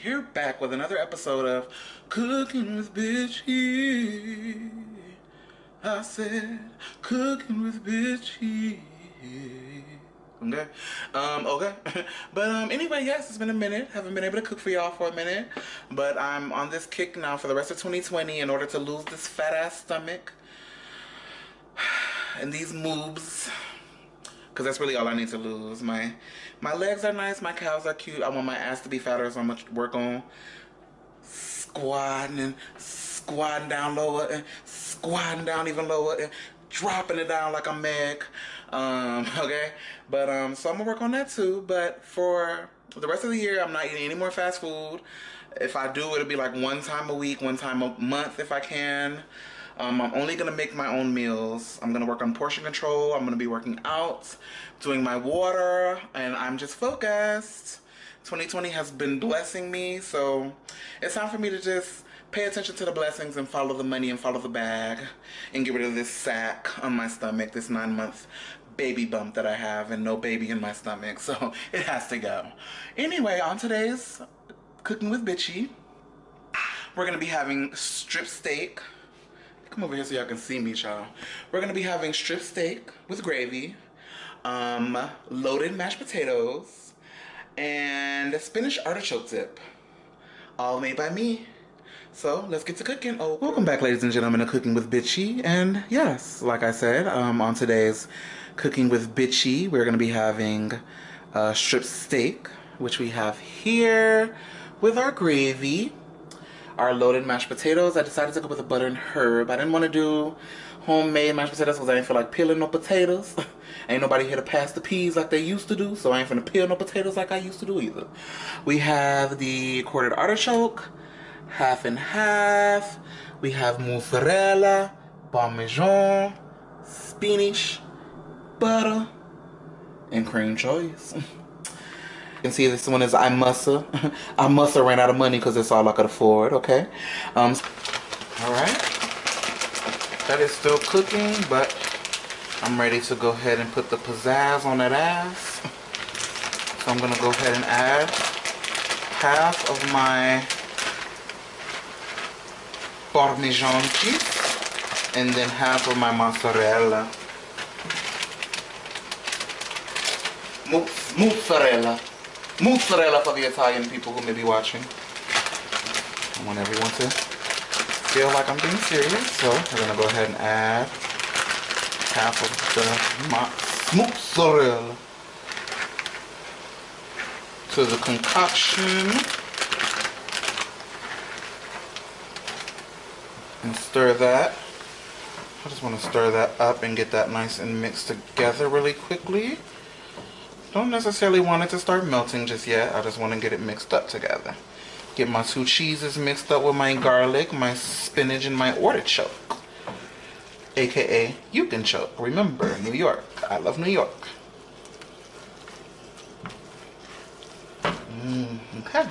Here back with another episode of Cooking with Bitchie. I said cooking with Bitchie. Okay. Okay. But anyway, yes, it's been a minute. Haven't been able to cook for y'all for a minute. But I'm on this kick now for the rest of 2020 in order to lose this fat ass stomach and these moobs. Cause that's really all I need to lose. My legs are nice, my calves are cute. I want my ass to be fatter, so I'm gonna work on squatting down lower and squatting down even lower and dropping it down like a Meg. Okay, but so I'm gonna work on that too. But for the rest of the year, I'm not eating any more fast food. If I do, it'll be like one time a week, one time a month if I can. I'm only gonna make my own meals. I'm gonna work on portion control. I'm gonna be working out, doing my water, and I'm just focused. 2020 has been blessing me, so it's time for me to just pay attention to the blessings and follow the money and follow the bag and get rid of this sack on my stomach, this 9-month baby bump that I have and no baby in my stomach, so it has to go. Anyway, on today's Cooking with Bitchie, we're gonna be having strip steak. Come over here so y'all can see me, y'all. We're gonna be having strip steak with gravy, loaded mashed potatoes, and a spinach artichoke dip. All made by me. So let's get to cooking. Oh, welcome back, ladies and gentlemen, to Cooking with Bitchie. And yes, like I said, on today's Cooking with Bitchie, we're gonna be having strip steak, which we have here with our gravy. Our loaded mashed potatoes. I decided to go with a butter and herb. I didn't want to do homemade mashed potatoes because I didn't feel like peeling no potatoes. Ain't nobody here to pass the peas like they used to do, so I ain't finna peel no potatoes like I used to do either. We have the quartered artichoke, half and half. We have mozzarella, parmesan, spinach, butter, and cream cheese. You can see this one is I musta. I musta ran out of money because it's all I could afford, okay? All right. That is still cooking, but I'm ready to go ahead and put the pizzazz on that ass. So I'm gonna go ahead and add half of my Parmesan cheese and then half of my mozzarella. Mozzarella. Mozzarella for the Italian people who may be watching. I want everyone to feel like I'm being serious, so we're gonna go ahead and add half of the mozzarella to the concoction and stir that. I just want to stir that up and get that nice and mixed together really quickly. Don't necessarily want it to start melting just yet. I just want to get it mixed up together. Get my two cheeses mixed up with my garlic, my spinach, and my artichoke. AKA, you can choke. Remember, New York. I love New York. Okay.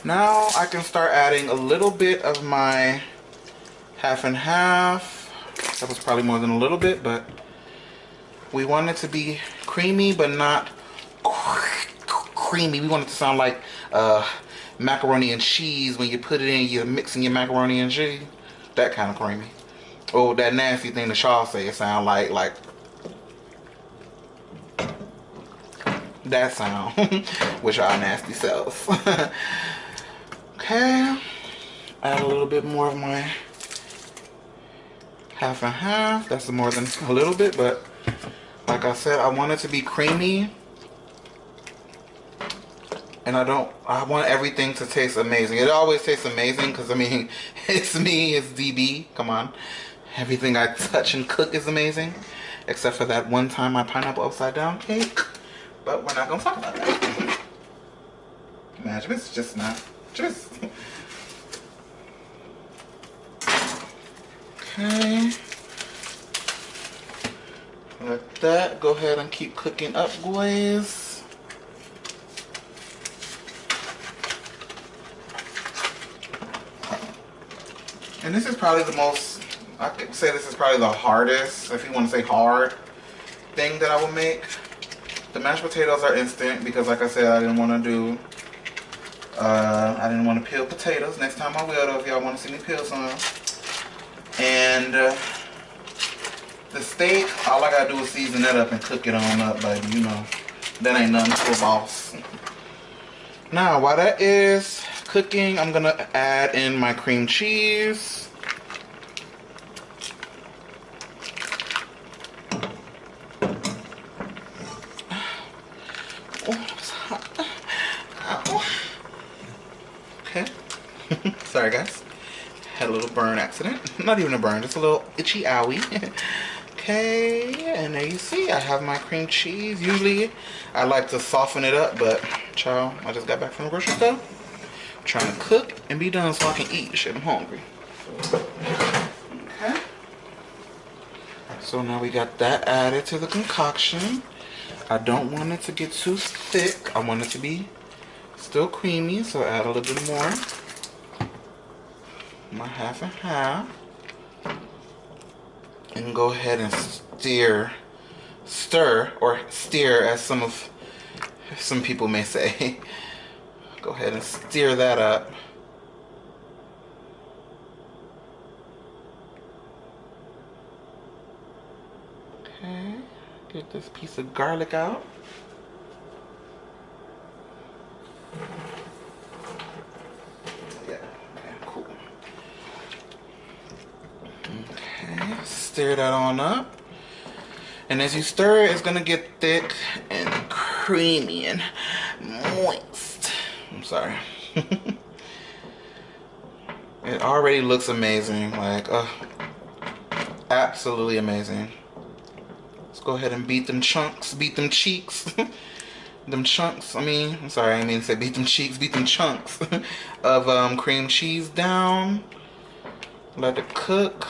Now I can start adding a little bit of my half and half. That was probably more than a little bit, but we want it to be creamy, but not creamy. We want it to sound like macaroni and cheese when you put it in, you're mixing your macaroni and cheese. That kind of creamy. Oh, that nasty thing the Shaw say, it sound like that sound with our nasty selves. Okay, add a little bit more of my half and half. That's more than a little bit, but like I said, I want it to be creamy. And I want everything to taste amazing. It always tastes amazing because, I mean, it's me, it's DB. Come on. Everything I touch and cook is amazing. Except for that one time my pineapple upside down cake. But we're not going to talk about that. Imagine, it's just not. Just. Okay. Let that go ahead and keep cooking up, boys. And this is probably the most, I could say this is probably the hardest, if you want to say hard, thing that I will make. The mashed potatoes are instant because, like I said, I didn't want to do I didn't want to peel potatoes. Next time I will though, if y'all want to see me peel some. And the steak, all I gotta do is season that up and cook it on up, baby. You know, that ain't nothing to a boss. Now, while that is cooking, I'm gonna add in my cream cheese. Okay. Sorry, guys. Had a little burn accident. Not even a burn, just a little itchy owie. Okay, and there you see, I have my cream cheese. Usually, I like to soften it up, but child, I just got back from the grocery store. I'm trying to cook and be done so I can eat. Shit, I'm hungry. Okay. So now we got that added to the concoction. I don't want it to get too thick. I want it to be still creamy, so add a little bit more. My half and half. And go ahead and stir, or steer as some people may say. Go ahead and stir that up. Okay, get this piece of garlic out. Yeah, okay, cool. Okay, stir that on up. And as you stir it, it's gonna get thick and creamy and moist. I'm sorry. It already looks amazing, like, absolutely amazing. Let's go ahead and beat them chunks, beat them cheeks. Them chunks, I'm sorry, I didn't mean to say beat them cheeks, beat them chunks of cream cheese down. Let it cook.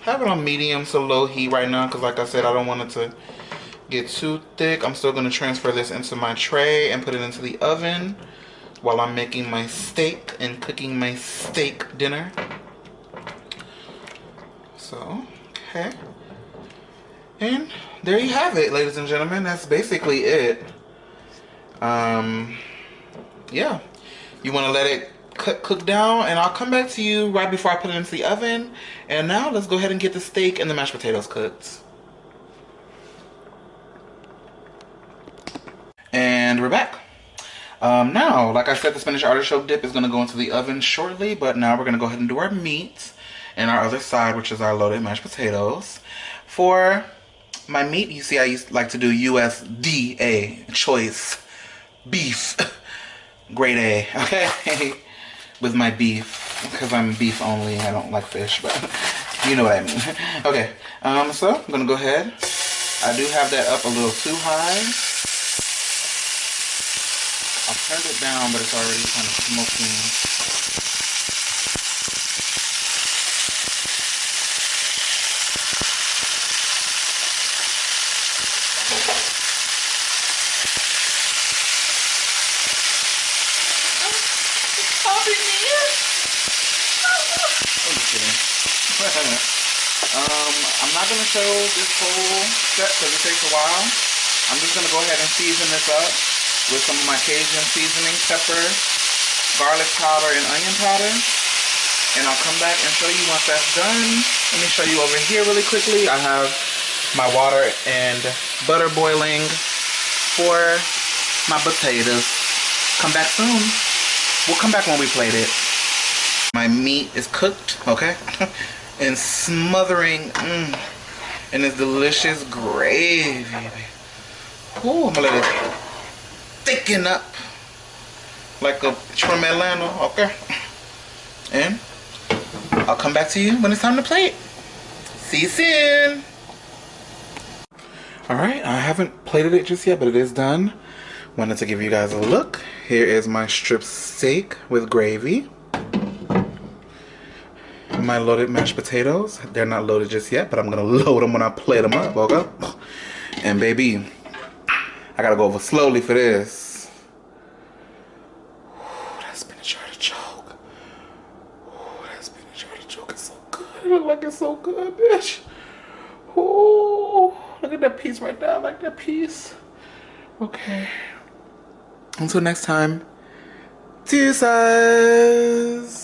Have it on medium to low heat right now, because like I said, I don't want it to get too thick. I'm still going to transfer this into my tray and put it into the oven while I'm making my steak and cooking my steak dinner. So, okay. And there you have it, ladies and gentlemen. That's basically it. Yeah. You want to let it cook down, and I'll come back to you right before I put it into the oven. And now let's go ahead and get the steak and the mashed potatoes cooked. And we're back. Now, like I said, the spinach artichoke dip is going to go into the oven shortly, but now we're going to go ahead and do our meat and our other side, which is our loaded mashed potatoes. For my meat, you see I like to do USDA, choice beef, grade A, okay? With my beef, because I'm beef only. I don't like fish, but you know what I mean. Okay, so I'm gonna go ahead. I do have that up a little too high. I've turned it down, but it's already kind of smoking. I'm not going to show this whole step because it takes a while. I'm just going to go ahead and season this up with some of my Cajun seasoning, pepper, garlic powder, and onion powder. And I'll come back and show you once that's done. Let me show you over here really quickly. I have my water and butter boiling for my potatoes. Come back soon. We'll come back when we plate it. My meat is cooked, okay? And smothering in this delicious gravy. Ooh, I'm gonna let it thicken up like a tremelano, okay? And I'll come back to you when it's time to plate. See you soon. Alright, I haven't plated it just yet, but it is done. Wanted to give you guys a look. Here is my strip steak with gravy. My loaded mashed potatoes. They're not loaded just yet, but I'm gonna load them when I plate them up, okay? And baby, I gotta go over slowly for this. Ooh, that spinach artichoke. Ooh, that spinach artichoke is so good. It looks like it's so good, bitch. Ooh, look at that piece right there. I like that piece. Okay. Until next time, to size.